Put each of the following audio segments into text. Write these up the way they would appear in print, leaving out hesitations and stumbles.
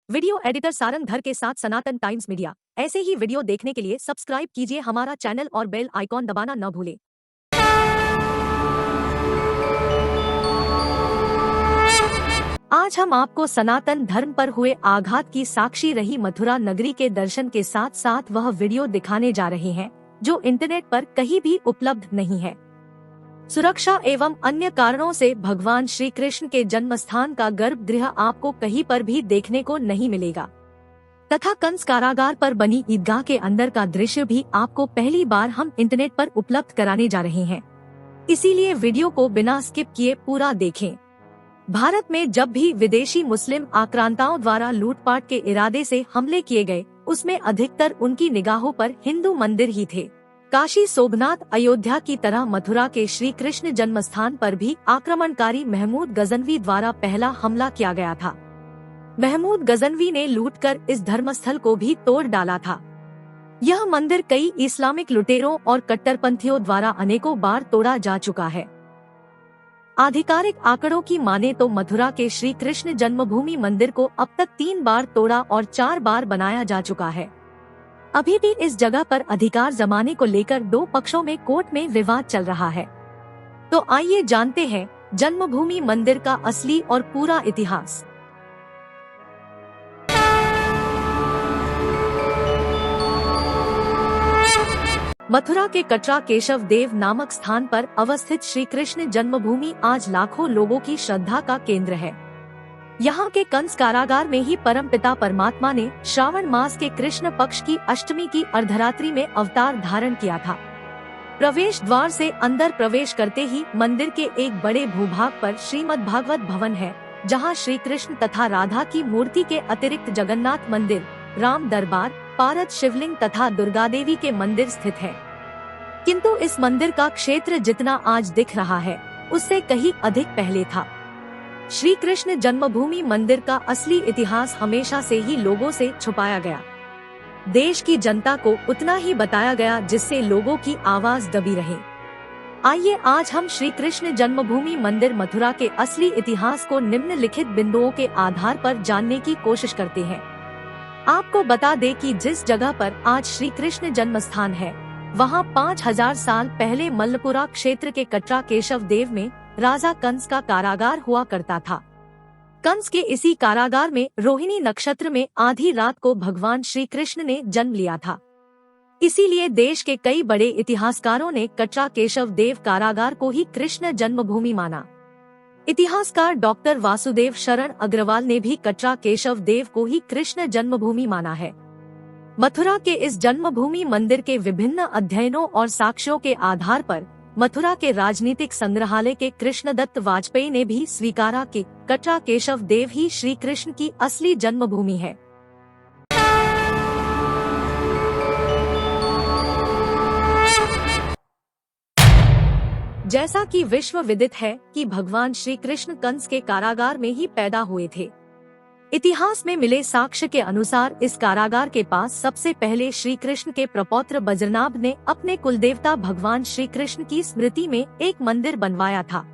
Video editor Sarang धर के साथ सनातन टाइम्स मीडिया। ऐसे ही वीडियो देखने के लिए सब्सक्राइब कीजिए हमारा चैनल और बेल आइकॉन दबाना न भूलें। आज हम आपको सनातन धर्म पर हुए आघात की साक्षी रही मथुरा नगरी के दर्शन के साथ साथ वह वीडियो दिखाने जा रहे हैं जो इंटरनेट पर कहीं भी उपलब्ध नहीं है। सुरक्षा एवं अन्य कारणों से भगवान श्री कृष्ण के जन्मस्थान का गर्भगृह आपको कहीं पर भी देखने को नहीं मिलेगा तथा कंस कारागार पर बनी ईदगाह के अंदर का दृश्य भी आपको पहली बार हम इंटरनेट पर उपलब्ध कराने जा रहे हैं। इसीलिए वीडियो को बिना स्किप किए पूरा देखें। भारत में जब भी विदेशी मुस्लिम आक्रांताओं द्वारा लूटपाट के इरादे से हमले किए गए, उसमें अधिकतर उनकी निगाहों पर हिंदू मंदिर ही थे। काशी, सोमनाथ, अयोध्या की तरह मथुरा के श्री कृष्ण जन्मस्थान पर भी आक्रमणकारी महमूद गजनवी द्वारा पहला हमला किया गया था। महमूद गजनवी ने लूटकर इस धर्मस्थल को भी तोड़ डाला था। यह मंदिर कई इस्लामिक लुटेरों और कट्टरपंथियों द्वारा अनेकों बार तोड़ा जा चुका है। आधिकारिक आंकड़ों की माने तो मथुरा के श्री कृष्ण जन्मभूमि मंदिर को अब तक 3 बार तोड़ा और 4 बार बनाया जा चुका है। अभी भी इस जगह पर अधिकार जमाने को लेकर 2 पक्षों में कोर्ट में विवाद चल रहा है। तो आइए जानते हैं जन्मभूमि मंदिर का असली और पूरा इतिहास। मथुरा के कटरा केशव देव नामक स्थान पर अवस्थित श्री कृष्ण जन्मभूमि आज लाखों लोगों की श्रद्धा का केंद्र है। यहाँ के कंस कारागार में ही परमपिता परमात्मा ने श्रावण मास के कृष्ण पक्ष की अष्टमी की अर्धरात्रि में अवतार धारण किया था। प्रवेश द्वार से अंदर प्रवेश करते ही मंदिर के एक बड़े भूभाग पर श्रीमद् भागवत भवन है, जहाँ श्री कृष्ण तथा राधा की मूर्ति के अतिरिक्त जगन्नाथ मंदिर, राम दरबार, पारद शिवलिंग तथा दुर्गा देवी के मंदिर स्थित है। किंतु इस मंदिर का क्षेत्र जितना आज दिख रहा है, उससे कहीं अधिक पहले था। श्री कृष्ण जन्मभूमि मंदिर का असली इतिहास हमेशा से ही लोगों से छुपाया गया। देश की जनता को उतना ही बताया गया जिससे लोगों की आवाज दबी रहे। आइए आज हम श्री कृष्ण जन्मभूमि मंदिर मथुरा के असली इतिहास को निम्नलिखित बिंदुओं के आधार पर जानने की कोशिश करते हैं। आपको बता दें कि जिस जगह पर आज श्री कृष्ण जन्मस्थान है, वहां 5000 साल पहले मल्लपुरा क्षेत्र के कटरा केशव देव में राजा कंस का कारागार हुआ करता था। कंस के इसी कारागार में रोहिणी नक्षत्र में आधी रात को भगवान श्री कृष्ण ने जन्म लिया था। इसीलिए देश के कई बड़े इतिहासकारों ने कटरा केशव देव कारागार को ही कृष्ण जन्मभूमि माना। इतिहासकार डॉक्टर वासुदेव शरण अग्रवाल ने भी कटरा केशव देव को ही कृष्ण जन्मभूमि माना है। मथुरा के इस जन्मभूमि मंदिर के विभिन्न अध्ययनों और साक्ष्यों के आधार पर मथुरा के राजनीतिक संग्रहालय के कृष्णदत्त वाजपेयी ने भी स्वीकारा कि कटरा केशव देव ही श्री कृष्ण की असली जन्मभूमि है। जैसा कि विश्व विदित है कि भगवान श्री कृष्ण कंस के कारागार में ही पैदा हुए थे। इतिहास में मिले साक्ष्य के अनुसार इस कारागार के पास सबसे पहले श्री कृष्ण के प्रपौत्र बज्रनाभ ने अपने कुलदेवता भगवान श्री कृष्ण की स्मृति में एक मंदिर बनवाया था।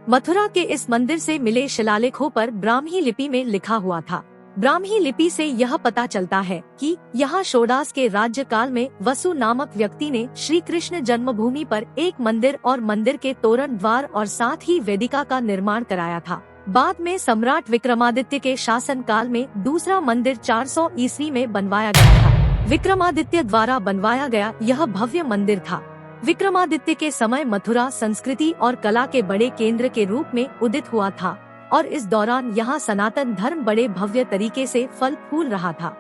मथुरा के इस मंदिर से मिले शिलालेखों पर ब्राह्मी लिपि में लिखा हुआ था। ब्राह्मी लिपि से यह पता चलता है कि यहाँ शोडास के राज्य काल में वसु नामक व्यक्ति ने श्री कृष्ण जन्मभूमि पर एक मंदिर और मंदिर के तोरण द्वार और साथ ही वेदिका का निर्माण कराया था। बाद में सम्राट विक्रमादित्य के शासन काल में दूसरा मंदिर 400 ईस्वी में बनवाया गया था। विक्रमादित्य द्वारा बनवाया गया यह भव्य मंदिर था। विक्रमादित्य के समय मथुरा संस्कृति और कला के बड़े केंद्र के रूप में उदित हुआ था और इस दौरान यहाँ सनातन धर्म बड़े भव्य तरीके से फल फूल रहा था।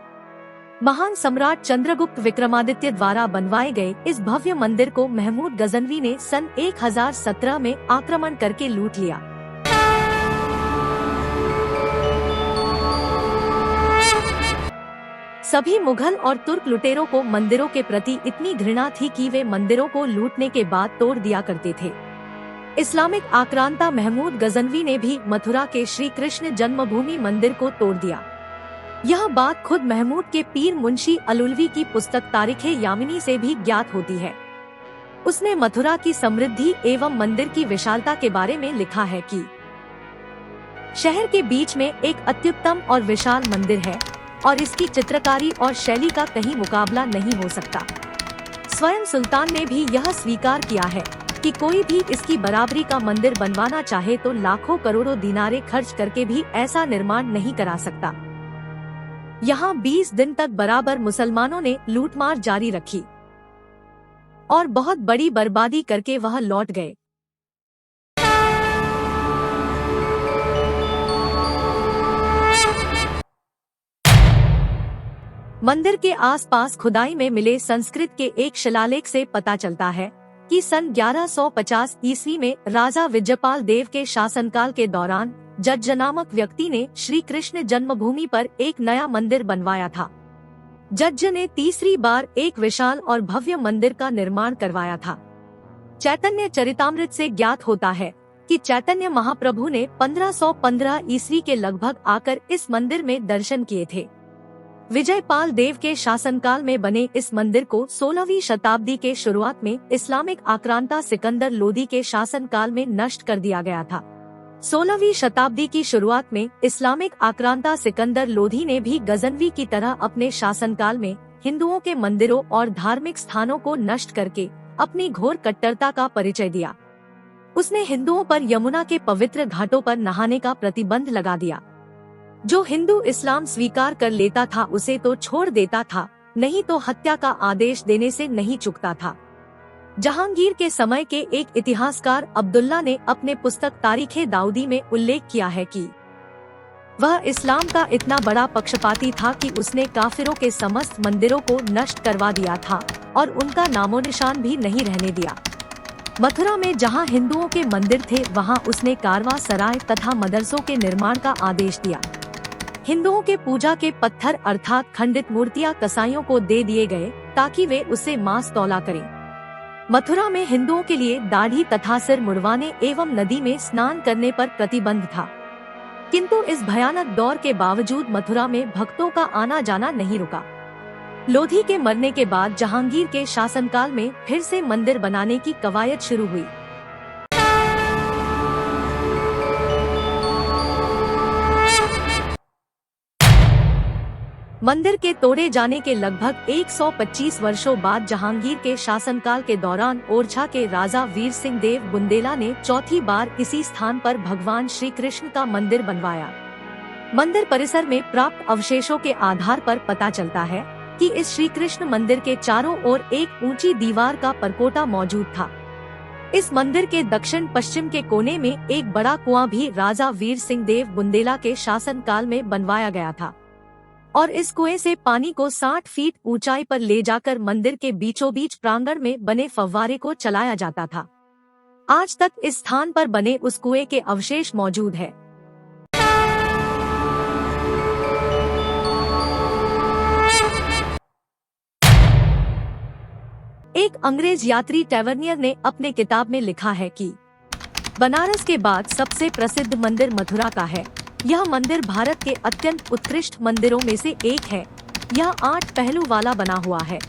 महान सम्राट चंद्रगुप्त विक्रमादित्य द्वारा बनवाए गए इस भव्य मंदिर को महमूद गजनवी ने सन 1017 में आक्रमण करके लूट लिया। सभी मुगल और तुर्क लुटेरों को मंदिरों के प्रति इतनी घृणा थी कि वे मंदिरों को लूटने के बाद तोड़ दिया करते थे। इस्लामिक आक्रांता महमूद गजनवी ने भी मथुरा के श्री कृष्ण जन्मभूमि मंदिर को तोड़ दिया। यह बात खुद महमूद के पीर मुंशी अलुलवी की पुस्तक तारीखे यामिनी से भी ज्ञात होती है। उसने मथुरा की समृद्धि एवं मंदिर की विशालता के बारे में लिखा है कि शहर के बीच में एक अत्युत्तम और विशाल मंदिर है और इसकी चित्रकारी और शैली का कहीं मुकाबला नहीं हो सकता। स्वयं सुल्तान ने भी यह स्वीकार किया है कि कोई भी इसकी बराबरी का मंदिर बनवाना चाहे तो लाखों करोड़ों दिनारे खर्च करके भी ऐसा निर्माण नहीं करा सकता। यहाँ 20 दिन तक बराबर मुसलमानों ने लूटमार जारी रखी और बहुत बड़ी बर्बादी करके वह लौट गए। मंदिर के आसपास खुदाई में मिले संस्कृत के एक शिलालेख से पता चलता है कि सन 1150 ईस्वी में राजा विजयपाल देव के शासनकाल के दौरान जज्ज नामक व्यक्ति ने श्री कृष्ण जन्मभूमि पर एक नया मंदिर बनवाया था। जज्ज ने तीसरी बार एक विशाल और भव्य मंदिर का निर्माण करवाया था। चैतन्य चरितामृत से ज्ञात होता है कि चैतन्य महाप्रभु ने 1515 ईस्वी के लगभग आकर इस मंदिर में दर्शन किए थे। विजयपाल देव के शासनकाल में बने इस मंदिर को 16वीं शताब्दी के शुरुआत में इस्लामिक आक्रांता सिकंदर लोदी के शासनकाल में नष्ट कर दिया गया था। 16वीं शताब्दी की शुरुआत में इस्लामिक आक्रांता सिकंदर लोधी ने भी गजनवी की तरह अपने शासनकाल में हिंदुओं के मंदिरों और धार्मिक स्थानों को नष्ट करके अपनी घोर कट्टरता का परिचय दिया। उसने हिंदुओं पर यमुना के पवित्र घाटों पर नहाने का प्रतिबंध लगा दिया। जो हिंदू इस्लाम स्वीकार कर लेता था उसे तो छोड़ देता था, नहीं तो हत्या का आदेश देने से नहीं चूकता था। जहांगीर के समय के एक इतिहासकार अब्दुल्ला ने अपने पुस्तक तारीखे दाऊदी में उल्लेख किया है कि वह इस्लाम का इतना बड़ा पक्षपाती था कि उसने काफिरों के समस्त मंदिरों को नष्ट करवा दिया था और उनका नामो निशान भी नहीं रहने दिया। मथुरा में जहां हिंदुओं के मंदिर थे वहां उसने कारवा सराय तथा मदरसों के निर्माण का आदेश दिया। हिंदुओं के पूजा के पत्थर अर्थात खंडित मूर्तियां कसाईयों को दे दिए गए ताकि वे उसे मांस तौला करें। मथुरा में हिंदुओं के लिए दाढ़ी तथा सिर मुड़वाने एवं नदी में स्नान करने पर प्रतिबंध था, किंतु इस भयानक दौर के बावजूद मथुरा में भक्तों का आना जाना नहीं रुका। लोधी के मरने के बाद जहांगीर के शासनकाल में फिर से मंदिर बनाने की कवायद शुरू हुई। मंदिर के तोड़े जाने के लगभग 125 वर्षों बाद जहांगीर के शासनकाल के दौरान ओरछा के राजा वीर सिंह देव बुंदेला ने चौथी बार इसी स्थान पर भगवान श्री कृष्ण का मंदिर बनवाया। मंदिर परिसर में प्राप्त अवशेषों के आधार पर पता चलता है कि इस श्री कृष्ण मंदिर के चारों ओर एक ऊंची दीवार का परकोटा मौजूद था। इस मंदिर के दक्षिण पश्चिम के कोने में एक बड़ा कुआं भी राजा वीर सिंह देव बुंदेला के शासनकाल में बनवाया गया था और इस कुएं से पानी को 60 फीट ऊंचाई पर ले जाकर मंदिर के बीचों बीच प्रांगण में बने फव्वारे को चलाया जाता था। आज तक इस स्थान पर बने उस कुएं के अवशेष मौजूद है। एक अंग्रेज यात्री टैवर्नियर ने अपने किताब में लिखा है कि बनारस के बाद सबसे प्रसिद्ध मंदिर मथुरा का है। यह मंदिर भारत के अत्यंत उत्कृष्ट मंदिरों में से एक है। यह 8 पहलू वाला बना हुआ है।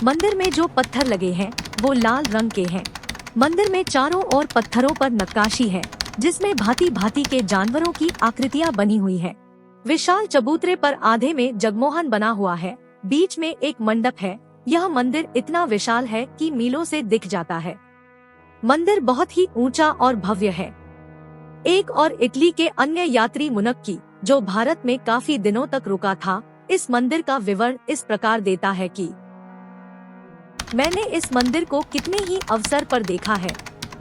मंदिर में जो पत्थर लगे हैं वो लाल रंग के हैं। मंदिर में चारों ओर पत्थरों पर नक्काशी है जिसमें भांति भांति के जानवरों की आकृतियां बनी हुई है। विशाल चबूतरे पर आधे में जगमोहन बना हुआ है, बीच में एक मंडप है। यह मंदिर इतना विशाल है कि मीलों से दिख जाता है। मंदिर बहुत ही ऊंचा और भव्य है। एक और इटली के अन्य यात्री मुनक्की, जो भारत में काफी दिनों तक रुका था, इस मंदिर का विवरण इस प्रकार देता है कि मैंने इस मंदिर को कितने ही अवसर पर देखा है।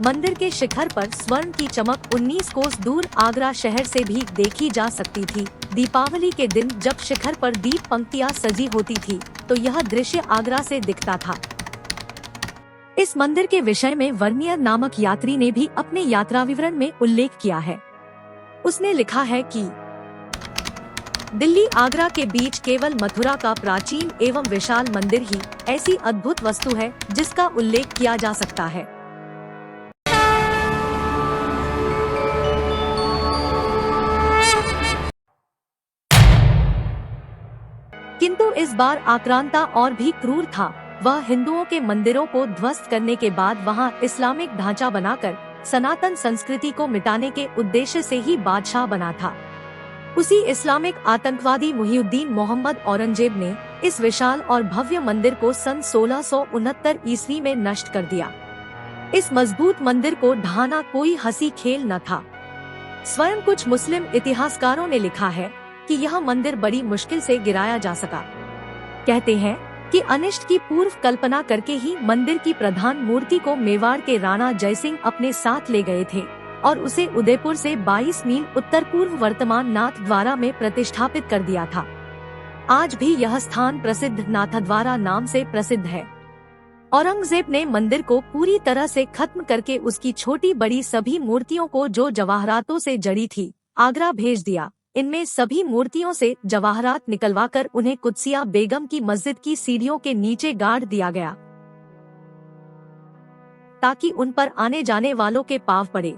मंदिर के शिखर पर स्वर्ण की चमक 19 कोस दूर आगरा शहर से भी देखी जा सकती थी। दीपावली के दिन जब शिखर पर दीप पंक्तियां सजी होती थी तो यह दृश्य आगरा से दिखता था। इस मंदिर के विषय में वर्नियर नामक यात्री ने भी अपने यात्रा विवरण में उल्लेख किया है। उसने लिखा है कि दिल्ली आगरा के बीच केवल मथुरा का प्राचीन एवं विशाल मंदिर ही ऐसी अद्भुत वस्तु है जिसका उल्लेख किया जा सकता है। किंतु इस बार आक्रांता और भी क्रूर था। वह हिंदुओं के मंदिरों को ध्वस्त करने के बाद वहां इस्लामिक ढांचा बनाकर सनातन संस्कृति को मिटाने के उद्देश्य से ही बादशाह बना था। उसी इस्लामिक आतंकवादी मुहिउद्दीन मोहम्मद औरंगजेब ने इस विशाल और भव्य मंदिर को सन 1669 ईस्वी में नष्ट कर दिया। इस मजबूत मंदिर को ढाना कोई हंसी खेल न था। स्वयं कुछ मुस्लिम इतिहासकारों ने लिखा है कि यह मंदिर बड़ी मुश्किल से गिराया जा सका। कहते हैं कि अनिष्ट की पूर्व कल्पना करके ही मंदिर की प्रधान मूर्ति को मेवाड़ के राणा जयसिंह अपने साथ ले गए थे और उसे उदयपुर से 22 मील उत्तर पूर्व वर्तमान नाथद्वारा में प्रतिष्ठापित कर दिया था। आज भी यह स्थान प्रसिद्ध नाथद्वारा नाम से प्रसिद्ध है। औरंगजेब ने मंदिर को पूरी तरह से खत्म करके उसकी छोटी बड़ी सभी मूर्तियों को जो जवाहरातों से जड़ी थी आगरा भेज दिया। इनमें सभी मूर्तियों से जवाहरात निकलवाकर उन्हें कुत्सिया बेगम की मस्जिद की सीढ़ियों के नीचे गाड़ दिया गया ताकि उन पर आने जाने वालों के पांव पड़े।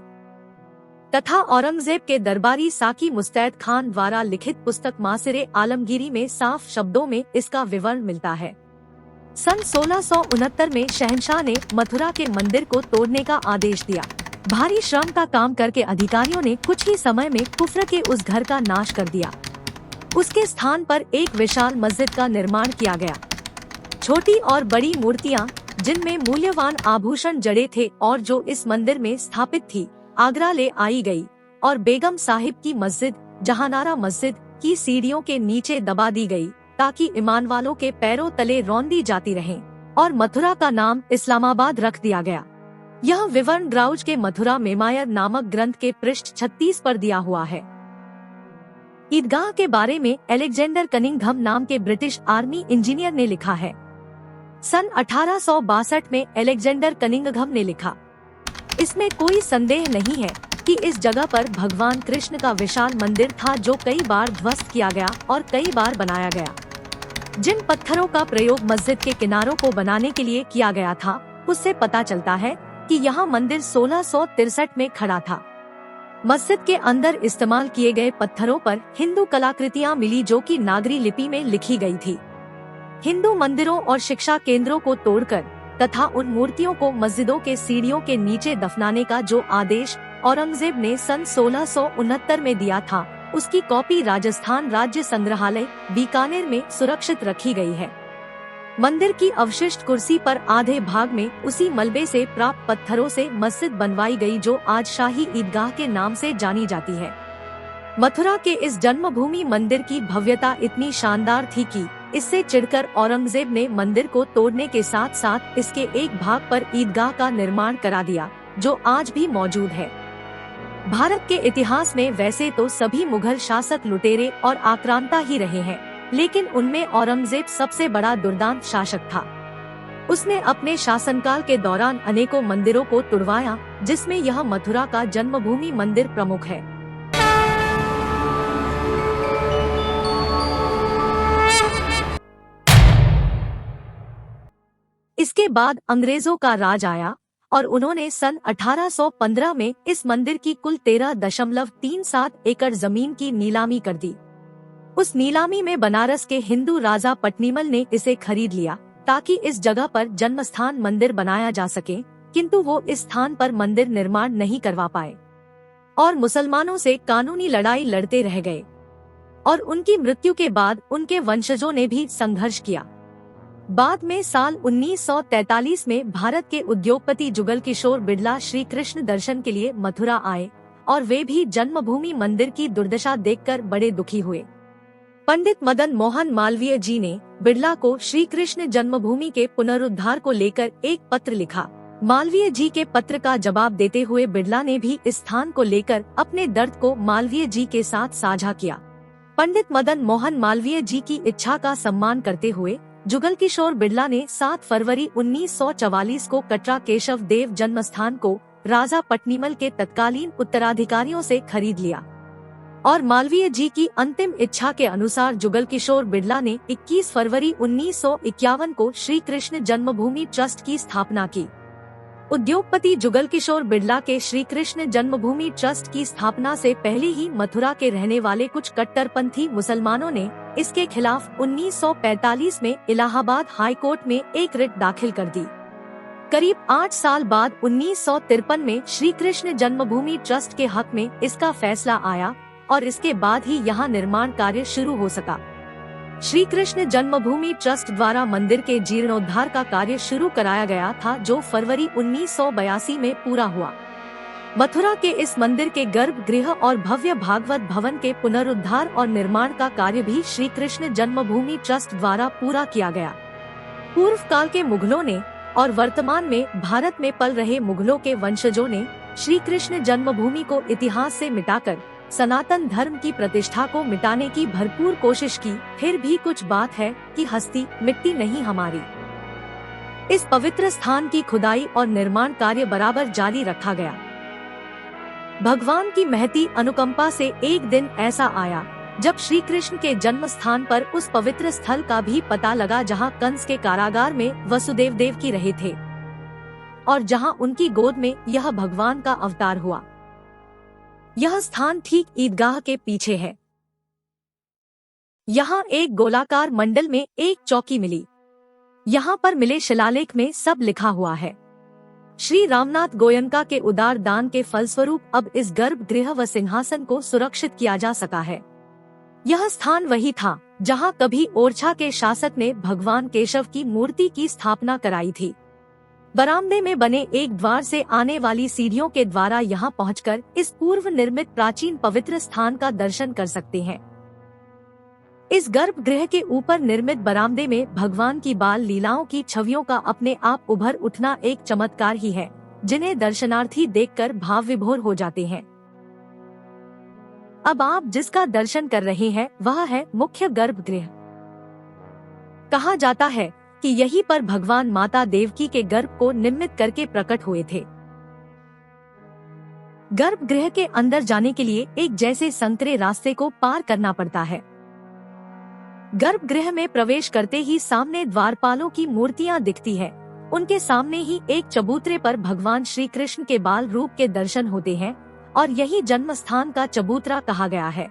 तथा औरंगजेब के दरबारी साकी मुस्तैद खान द्वारा लिखित पुस्तक मासिरे आलमगीरी में साफ शब्दों में इसका विवरण मिलता है। सन 1669 में शहंशाह ने मथुरा के मंदिर को तोड़ने का आदेश दिया। भारी श्रम का काम करके अधिकारियों ने कुछ ही समय में कुफ्र के उस घर का नाश कर दिया। उसके स्थान पर एक विशाल मस्जिद का निर्माण किया गया। छोटी और बड़ी मूर्तियां जिनमें मूल्यवान आभूषण जड़े थे और जो इस मंदिर में स्थापित थी आगरा ले आई गई और बेगम साहिब की मस्जिद जहानारा मस्जिद की सीढ़ियों के नीचे दबा दी गई ताकि ईमान वालों के पैरों तले रौंदी जाती रहें और मथुरा का नाम इस्लामाबाद रख दिया गया। यह विवरण ग्राउज के मथुरा मेमायर नामक ग्रंथ के पृष्ठ 36 पर दिया हुआ है। ईदगाह के बारे में अलेक्जेंडर कनिंघम नाम के ब्रिटिश आर्मी इंजीनियर ने लिखा है। सन 1862 में अलेक्जेंडर कनिंघम ने लिखा, इसमें कोई संदेह नहीं है कि इस जगह पर भगवान कृष्ण का विशाल मंदिर था जो कई बार ध्वस्त किया गया और कई बार बनाया गया। जिन पत्थरों का प्रयोग मस्जिद के किनारों को बनाने के लिए किया गया था उससे पता चलता है कि यहाँ मंदिर 1663 में खड़ा था। मस्जिद के अंदर इस्तेमाल किए गए पत्थरों पर हिंदू कलाकृतियाँ मिली जो कि नागरी लिपि में लिखी गई थी। हिंदू मंदिरों और शिक्षा केंद्रों को तोड़कर तथा उन मूर्तियों को मस्जिदों के सीढ़ियों के नीचे दफनाने का जो आदेश औरंगजेब ने सन 1669 में दिया था उसकी कॉपी राजस्थान राज्य संग्रहालय बीकानेर में सुरक्षित रखी गई है। मंदिर की अवशिष्ट कुर्सी पर आधे भाग में उसी मलबे से प्राप्त पत्थरों से मस्जिद बनवाई गई जो आज शाही ईदगाह के नाम से जानी जाती है। मथुरा के इस जन्मभूमि मंदिर की भव्यता इतनी शानदार थी कि इससे चिढ़कर औरंगजेब ने मंदिर को तोड़ने के साथ साथ इसके एक भाग पर ईदगाह का निर्माण करा दिया जो आज भी मौजूद है। भारत के इतिहास में वैसे तो सभी मुगल शासक लुटेरे और आक्रांता ही रहे हैं, लेकिन उनमें औरंगजेब सबसे बड़ा दुर्दांत शासक था। उसने अपने शासनकाल के दौरान अनेकों मंदिरों को तुड़वाया जिसमें यह मथुरा का जन्मभूमि मंदिर प्रमुख है। इसके बाद अंग्रेजों का राज आया और उन्होंने सन 1815 में इस मंदिर की कुल 13.37 एकड़ जमीन की नीलामी कर दी। उस नीलामी में बनारस के हिंदू राजा पटनीमल ने इसे खरीद लिया ताकि इस जगह पर जन्मस्थान मंदिर बनाया जा सके, किंतु वो इस स्थान पर मंदिर निर्माण नहीं करवा पाए और मुसलमानों से कानूनी लड़ाई लड़ते रह गए और उनकी मृत्यु के बाद उनके वंशजों ने भी संघर्ष किया। बाद में साल 1943 में भारत के उद्योगपति जुगल किशोर बिड़ला श्री कृष्ण दर्शन के लिए मथुरा आए और वे भी जन्मभूमि मंदिर की दुर्दशा देखकर बड़े दुखी हुए। पंडित मदन मोहन मालवीय जी ने बिड़ला को श्री कृष्ण जन्मभूमि के पुनरुद्धार को लेकर एक पत्र लिखा। मालवीय जी के पत्र का जवाब देते हुए बिड़ला ने भी इस स्थान को लेकर अपने दर्द को मालवीय जी के साथ साझा किया। पंडित मदन मोहन मालवीय जी की इच्छा का सम्मान करते हुए जुगल किशोर बिड़ला ने 7 फरवरी 1944 को कटरा केशव देव जन्मस्थान को राजा पटनीमल के तत्कालीन उत्तराधिकारियों से खरीद लिया और मालवीय जी की अंतिम इच्छा के अनुसार जुगल किशोर बिड़ला ने 21 फरवरी 1951 को श्री कृष्ण जन्मभूमि ट्रस्ट की स्थापना की। उद्योगपति जुगल किशोर बिड़ला के श्री कृष्ण जन्मभूमि ट्रस्ट की स्थापना से पहले ही मथुरा के रहने वाले कुछ कट्टरपंथी मुसलमानों ने इसके खिलाफ 1945 में इलाहाबाद हाई कोर्ट में एक रिट दाखिल कर दी। करीब 8 साल बाद 1953 में श्री कृष्ण जन्मभूमि ट्रस्ट के हक में इसका फैसला आया और इसके बाद ही यहाँ निर्माण कार्य शुरू हो सका। श्री कृष्ण जन्मभूमि ट्रस्ट द्वारा मंदिर के जीर्णोद्धार का कार्य शुरू कराया गया था, जो फरवरी 1982 में पूरा हुआ। मथुरा के इस मंदिर के गर्भगृह और भव्य भागवत भवन के पुनरुद्धार और निर्माण का कार्य भी श्री कृष्ण जन्मभूमि ट्रस्ट द्वारा पूरा किया गया। पूर्व काल के मुगलों ने और वर्तमान में भारत में पल रहे मुगलों के वंशजों ने श्री कृष्ण जन्मभूमि को इतिहास से मिटाकर सनातन धर्म की प्रतिष्ठा को मिटाने की भरपूर कोशिश की। फिर भी कुछ बात है कि हस्ती मिट्टी नहीं हमारी। इस पवित्र स्थान की खुदाई और निर्माण कार्य बराबर जारी रखा गया। भगवान की महती अनुकंपा से एक दिन ऐसा आया जब श्री कृष्ण के जन्म स्थान पर उस पवित्र स्थल का भी पता लगा जहां कंस के कारागार में वसुदेव देवकी रहे थे और जहां उनकी गोद में यह भगवान का अवतार हुआ। यह स्थान ठीक ईदगाह के पीछे है। यहाँ एक गोलाकार मंडल में एक चौकी मिली। यहाँ पर मिले शिलालेख में सब लिखा हुआ है। श्री रामनाथ गोयनका के उदार दान के फलस्वरूप अब इस गर्भगृह व सिंहासन को सुरक्षित किया जा सका है। यह स्थान वही था जहाँ कभी ओरछा के शासक ने भगवान केशव की मूर्ति की स्थापना कराई थी। बरामदे में बने एक द्वार से आने वाली सीढ़ियों के द्वारा यहाँ पहुंचकर इस पूर्व निर्मित प्राचीन पवित्र स्थान का दर्शन कर सकते हैं। इस गर्भगृह के ऊपर निर्मित बरामदे में भगवान की बाल लीलाओं की छवियों का अपने आप उभर उठना एक चमत्कार ही है, जिन्हें दर्शनार्थी देखकर भाव विभोर हो जाते हैं। अब आप जिसका दर्शन कर रहे हैं वह है मुख्य गर्भगृह। कहा जाता है कि यहीं पर भगवान माता देवकी के गर्भ को निमित्त करके प्रकट हुए थे। गर्भगृह के अंदर जाने के लिए एक जैसे संकरे रास्ते को पार करना पड़ता है। गर्भगृह में प्रवेश करते ही सामने द्वारपालों की मूर्तियां दिखती है। उनके सामने ही एक चबूतरे पर भगवान श्री कृष्ण के बाल रूप के दर्शन होते हैं और यही जन्म स्थान का चबूतरा कहा गया है।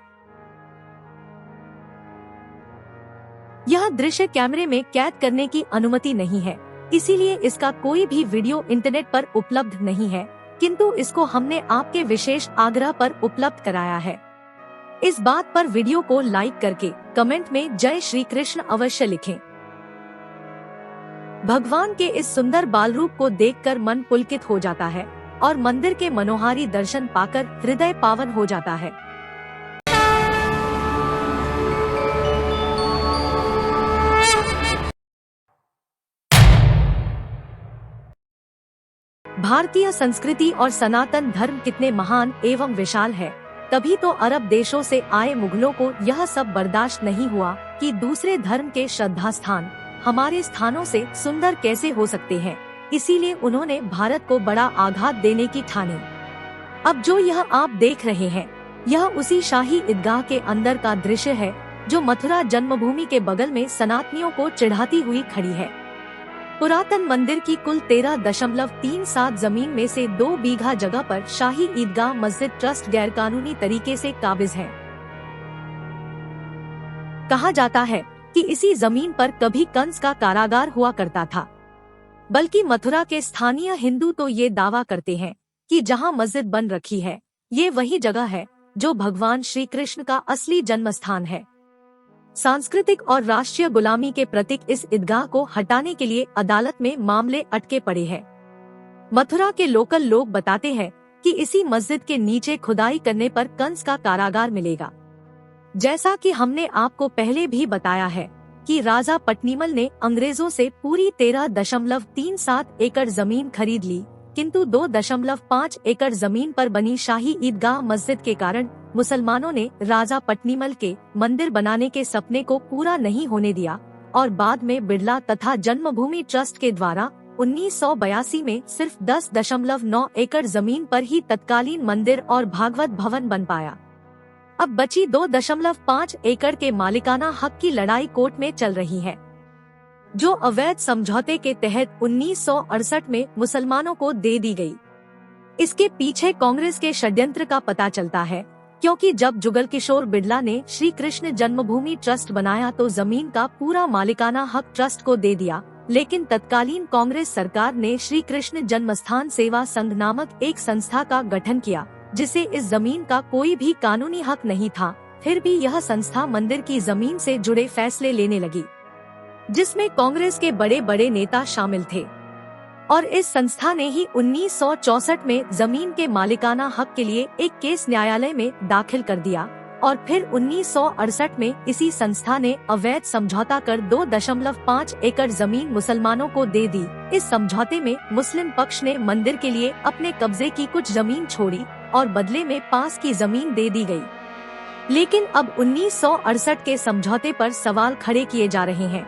यह दृश्य कैमरे में कैद करने की अनुमति नहीं है, इसीलिए इसका कोई भी वीडियो इंटरनेट पर उपलब्ध नहीं है, किंतु इसको हमने आपके विशेष आग्रह पर उपलब्ध कराया है। इस बात पर वीडियो को लाइक करके कमेंट में जय श्री कृष्ण अवश्य लिखें। भगवान के इस सुंदर बाल रूप को देखकर मन पुलकित हो जाता है और मंदिर के मनोहारी दर्शन पाकर हृदय पावन हो जाता है। भारतीय संस्कृति और सनातन धर्म कितने महान एवं विशाल है, तभी तो अरब देशों से आए मुगलों को यह सब बर्दाश्त नहीं हुआ कि दूसरे धर्म के श्रद्धा स्थान हमारे स्थानों से सुंदर कैसे हो सकते हैं। इसीलिए उन्होंने भारत को बड़ा आघात देने की ठानी। अब जो यह आप देख रहे हैं, यह उसी शाही ईदगाह के अंदर का दृश्य है जो मथुरा जन्मभूमि के बगल में सनातनियों को चिढ़ाती हुई खड़ी है। पुरातन मंदिर की कुल 13.37 जमीन में से 2 बीघा जगह पर शाही ईदगाह मस्जिद ट्रस्ट गैरकानूनी तरीके से काबिज है। कहा जाता है कि इसी जमीन पर कभी कंस का कारागार हुआ करता था। बल्कि मथुरा के स्थानीय हिंदू तो ये दावा करते हैं कि जहां मस्जिद बन रखी है, ये वही जगह है जो भगवान श्री कृष्ण का असली जन्म स्थान है। सांस्कृतिक और राष्ट्रीय गुलामी के प्रतीक इस ईदगाह को हटाने के लिए अदालत में मामले अटके पड़े हैं। मथुरा के लोकल लोग बताते हैं कि इसी मस्जिद के नीचे खुदाई करने पर कंस का कारागार मिलेगा। जैसा कि हमने आपको पहले भी बताया है कि राजा पट्नीमल ने अंग्रेजों से पूरी 13.37 एकड़ जमीन खरीद ली, किंतु 2.5 एकड़ जमीन पर बनी शाही ईदगाह मस्जिद के कारण मुसलमानों ने राजा पट्नीमल के मंदिर बनाने के सपने को पूरा नहीं होने दिया और बाद में बिड़ला तथा जन्मभूमि ट्रस्ट के द्वारा 1982 में सिर्फ 10.9 एकड़ जमीन पर ही तत्कालीन मंदिर और भागवत भवन बन पाया। अब बची 2.5 एकड़ के मालिकाना हक की लड़ाई कोर्ट में चल रही है, जो अवैध समझौते के तहत 1968 में मुसलमानों को दे दी गई। इसके पीछे कांग्रेस के षड्यंत्र का पता चलता है, क्योंकि जब जुगल किशोर बिड़ला ने श्री कृष्ण जन्मभूमि ट्रस्ट बनाया तो जमीन का पूरा मालिकाना हक ट्रस्ट को दे दिया लेकिन तत्कालीन कांग्रेस सरकार ने श्री कृष्ण जन्मस्थान सेवा संघ नामक एक संस्था का गठन किया, जिसे इस जमीन का कोई भी कानूनी हक नहीं था। फिर भी यह संस्था मंदिर की जमीन से जुड़े फैसले लेने लगी, जिसमें कांग्रेस के बड़े बड़े नेता शामिल थे। और इस संस्था ने ही 1964 में जमीन के मालिकाना हक के लिए एक केस न्यायालय में दाखिल कर दिया और फिर 1968 में इसी संस्था ने अवैध समझौता कर 2.5 एकड़ जमीन मुसलमानों को दे दी। इस समझौते में मुस्लिम पक्ष ने मंदिर के लिए अपने कब्जे की कुछ जमीन छोड़ी और बदले में पास की जमीन दे दी गई। लेकिन अब 1968 के समझौते पर सवाल खड़े किए जा रहे हैं।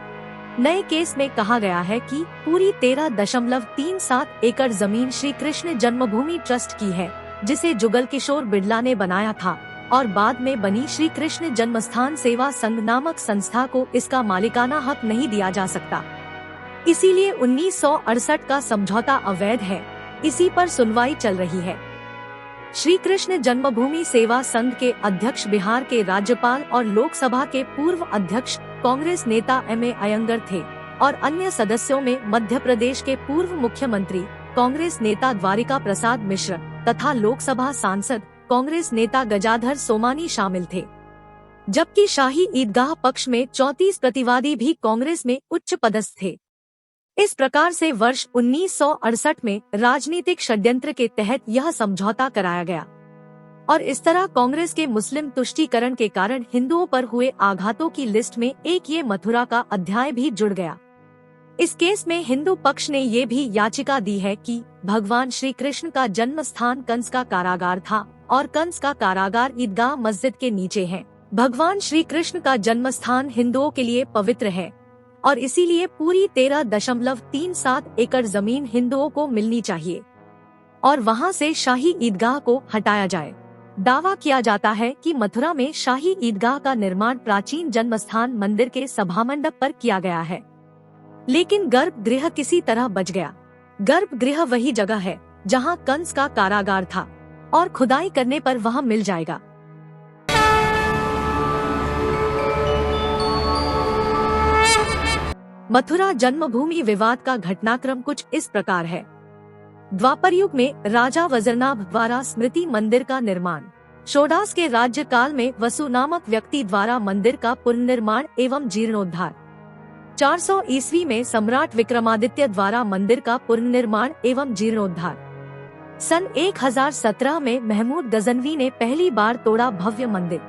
नए केस में कहा गया है कि पूरी 13.37 एकड़ जमीन श्री कृष्ण जन्मभूमि ट्रस्ट की है, जिसे जुगल किशोर बिड़ला ने बनाया था और बाद में बनी श्री कृष्ण जन्मस्थान सेवा संघ नामक संस्था को इसका मालिकाना हक नहीं दिया जा सकता। इसीलिए 1968 का समझौता अवैध है। इसी पर सुनवाई चल रही है। श्री कृष्ण जन्मभूमि सेवा संघ के अध्यक्ष बिहार के राज्यपाल और लोकसभा के पूर्व अध्यक्ष कांग्रेस नेता M.A. अयंगर थे और अन्य सदस्यों में मध्य प्रदेश के पूर्व मुख्यमंत्री कांग्रेस नेता द्वारिका प्रसाद मिश्र तथा लोकसभा सांसद कांग्रेस नेता गजाधर सोमानी शामिल थे। जबकि शाही ईदगाह पक्ष में 34 प्रतिवादी भी कांग्रेस में उच्च पदस्थ थे। इस प्रकार से वर्ष 1968 में राजनीतिक षड्यंत्र के तहत यह समझौता कराया गया और इस तरह कांग्रेस के मुस्लिम तुष्टीकरण के कारण हिंदुओं पर हुए आघातों की लिस्ट में एक ये मथुरा का अध्याय भी जुड़ गया। इस केस में हिंदू पक्ष ने ये भी याचिका दी है कि भगवान श्री कृष्ण का जन्म स्थान कंस का कारागार था और कंस का कारागार ईदगाह मस्जिद के नीचे है। भगवान श्री कृष्ण का जन्म स्थान हिंदुओं के लिए पवित्र है और इसीलिए पूरी 13.37 एकड़ जमीन हिंदुओं को मिलनी चाहिए और वहां से शाही ईदगाह को हटाया जाए। दावा किया जाता है कि मथुरा में शाही ईदगाह का निर्माण प्राचीन जन्मस्थान मंदिर के सभामंडप पर किया गया है, लेकिन गर्भगृह किसी तरह बच गया। गर्भगृह वही जगह है जहां कंस का कारागार था और खुदाई करने पर वह मिल जाएगा। मथुरा जन्मभूमि विवाद का घटनाक्रम कुछ इस प्रकार है। द्वापर युग में राजा वज्रनाभ द्वारा स्मृति मंदिर का निर्माण, षोडश के राज्य काल में वसु नामक व्यक्ति द्वारा मंदिर का पुनर्निर्माण एवं जीर्णोद्धार, 400 ईस्वी में सम्राट विक्रमादित्य द्वारा मंदिर का पुनर्निर्माण एवं जीर्णोद्धार, सन 1017 में महमूद गजनवी ने पहली बार तोड़ा भव्य मंदिर,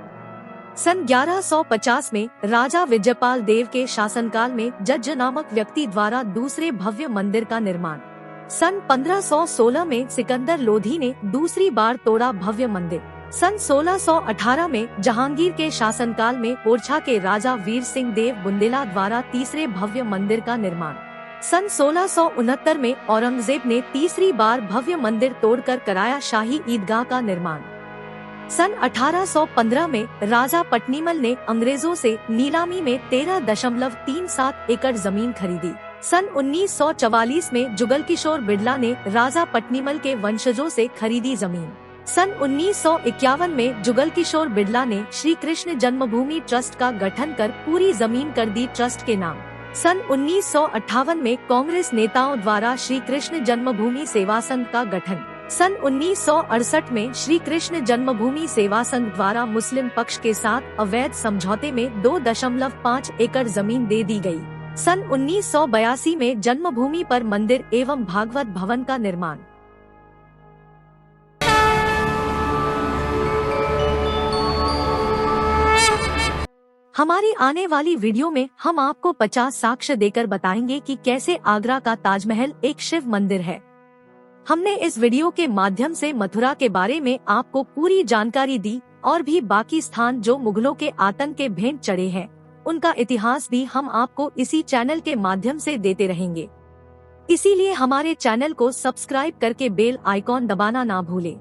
सन 1150 में राजा विजयपाल देव के शासनकाल में जज्ज नामक व्यक्ति द्वारा दूसरे भव्य मंदिर का निर्माण, सन 1516 में सिकंदर लोधी ने दूसरी बार तोड़ा भव्य मंदिर, सन 1618 में जहांगीर के शासनकाल में ओरछा के राजा वीर सिंह देव बुंदेला द्वारा तीसरे भव्य मंदिर का निर्माण, सन 1669 में औरंगजेब ने तीसरी बार भव्य मंदिर तोड़कर कराया शाही ईदगाह का निर्माण, सन 1815 में राजा पटनीमल ने अंग्रेजों से नीलामी में 13.37 एकड़ जमीन खरीदी। सन 1944 में जुगल किशोर बिड़ला ने राजा पटनीमल के वंशजों से खरीदी जमीन। सन 1951 में जुगल किशोर बिड़ला ने श्री कृष्ण जन्मभूमि ट्रस्ट का गठन कर पूरी जमीन कर दी ट्रस्ट के नाम। सन 1958 में कांग्रेस नेताओं द्वारा श्री कृष्ण जन्मभूमि सेवा संघ का गठन। सन 1968 में श्री कृष्ण जन्मभूमि सेवा संघ द्वारा मुस्लिम पक्ष के साथ अवैध समझौते में 2.5 एकड़ जमीन दे दी गई। सन 1982 में जन्मभूमि पर मंदिर एवं भागवत भवन का निर्माण। हमारी आने वाली वीडियो में हम आपको 50 साक्ष्य देकर बताएंगे कि कैसे आगरा का ताजमहल एक शिव मंदिर है। हमने इस वीडियो के माध्यम से मथुरा के बारे में आपको पूरी जानकारी दी और भी बाकी स्थान जो मुगलों के आतंक के भेंट चढ़े हैं, उनका इतिहास भी हम आपको इसी चैनल के माध्यम से देते रहेंगे। इसीलिए हमारे चैनल को सब्सक्राइब करके बेल आइकॉन दबाना ना भूलें।